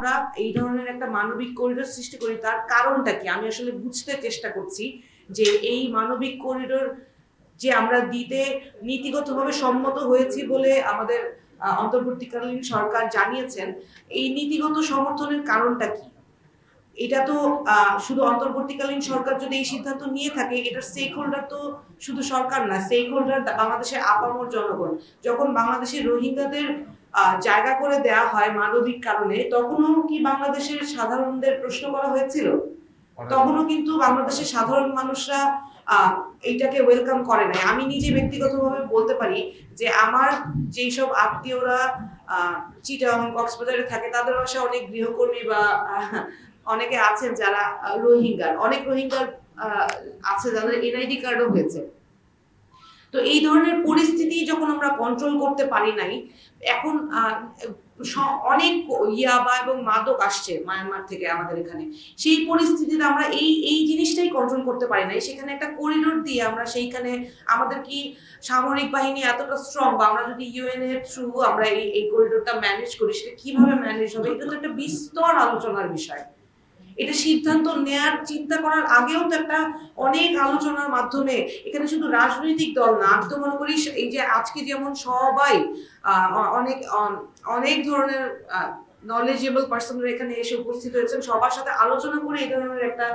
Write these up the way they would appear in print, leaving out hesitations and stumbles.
আমরা এই ধরনের একটা মানবিক করিডোর সৃষ্টি করি, তার কারণটা কি? আমি আসলে বুঝতে চেষ্টা করছি যে এই মানবিক করিডোর যে আমরা দিতে নীতিগতভাবে সম্মত হয়েছি বলে আমাদের অন্তর্বর্তীকালীন সরকার জানিয়েছেন, এই নীতিগত সমর্থনের কারণটা কি? এটা তো শুধু অন্তর্বর্তীকালীন সরকার যদি এই সিদ্ধান্ত নিয়ে থাকে, এটার স্টেক হোল্ডার তো শুধু সরকার না, স্টেক হোল্ডার বাংলাদেশের আপামর জনগণ। যখন বাংলাদেশের রোহিঙ্গাদের জায়গা করে দেয়া হয় মানবিক কারণে, তখনও কি বাংলাদেশের সাধারণদের প্রশ্ন করা হয়েছিল? তখনও কিন্তু বাংলাদেশের সাধারণ মানুষরা এইটাকে ওয়েলকাম করে নাই। আমি নিজে ব্যক্তিগতভাবে বলতে পারি যে আমার যেই সব আত্মীয়রা চিটাগাং কক্সবাজারে থাকে, তাদের বাসায় অনেক গৃহকর্মী বা অনেকে আছেন যারা রোহিঙ্গার, অনেক রোহিঙ্গার আছে যাদের এনআইডি কার্ডও হয়েছে। তো এই ধরনের পরিস্থিতি যখন আমরা কন্ট্রোল করতে পারি নাই, এখন অনেক ইয়াবা এবং মাদক আসছে মায়ানমার থেকে আমাদের এখানে, সেই পরিস্থিতিতে আমরা এই জিনিসটাই কন্ট্রোল করতে পারি নাই। সেখানে একটা করিডোর দিয়ে আমরা সেইখানে আমাদের কি সামরিক বাহিনী এতটা স্ট্রং, বা আমরা যদি ইউএন এর থ্রু আমরা এই করিডোরটা ম্যানেজ করি, সেটা কিভাবে ম্যানেজ হবে, এটা তো একটা বিস্তর আলোচনার বিষয়। এটা সিদ্ধান্ত নেয়ার চিন্তা করার আগেও তো একটা অনেক আলোচনার মাধ্যমে, এখানে শুধু রাজনৈতিক দল না, আমি তো মনে করি এই যে আজকে যেমন সবাই অনেক অনেক ধরনের নলেজেবল পার্সনরা এখানে এসে উপস্থিত হয়েছেন, সবার সাথে আলোচনা করে এই ধরনের একটা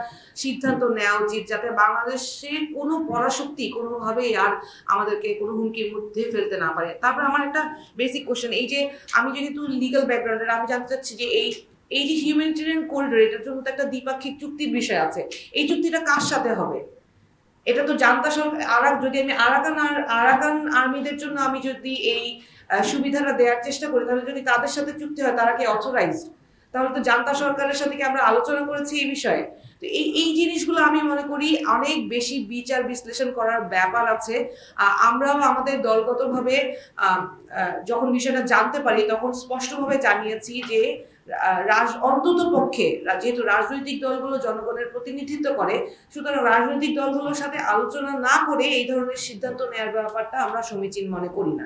সিদ্ধান্ত নেওয়া উচিত, যাতে বাংলাদেশে কোনো পরাশক্তি কোনোভাবেই আর আমাদেরকে কোনো হুমকির মধ্যে ফেলতে না পারে। তারপর আমার একটা বেসিক কোশ্চেন, এই যে আমি যেহেতু লিগ্যাল ব্যাকগ্রাউন্ডের, আমি জানতে চাচ্ছি যে এই যে হিউম্যানিটেরিয়ান করিডোর, এটার জন্য তো একটা দ্বিপাক্ষিক চুক্তির বিষয় আছে। এই চুক্তিটা কার সাথে হবে? এটা তো জান্তা সরকার, যদি আমি আরাকান আর্মিদের জন্য আমি যদি এই সুবিধাটা দেওয়ার চেষ্টা করি, তাহলে যদি তাদের সাথে চুক্তি হয়, তারা কি অথরাইজড? তাহলে তো জান্তা সরকারের সাথে কি আমরা আলোচনা করেছি এই বিষয়ে? তো এই জিনিসগুলো আমি মনে করি অনেক বেশি বিচার বিশ্লেষণ করার ব্যাপার আছে। আমরাও আমাদের দলগতভাবে যখন বিষয়টা জানতে পারি, তখন স্পষ্টভাবে জানিয়েছি যে অন্তত পক্ষে, যেহেতু রাজনৈতিক দলগুলো জনগণের প্রতিনিধিত্ব করে, সুতরাং রাজনৈতিক দলগুলোর সাথে আলোচনা না করে এই ধরনের সিদ্ধান্ত নেওয়ার ব্যাপারটা আমরা সমীচীন মনে করি না।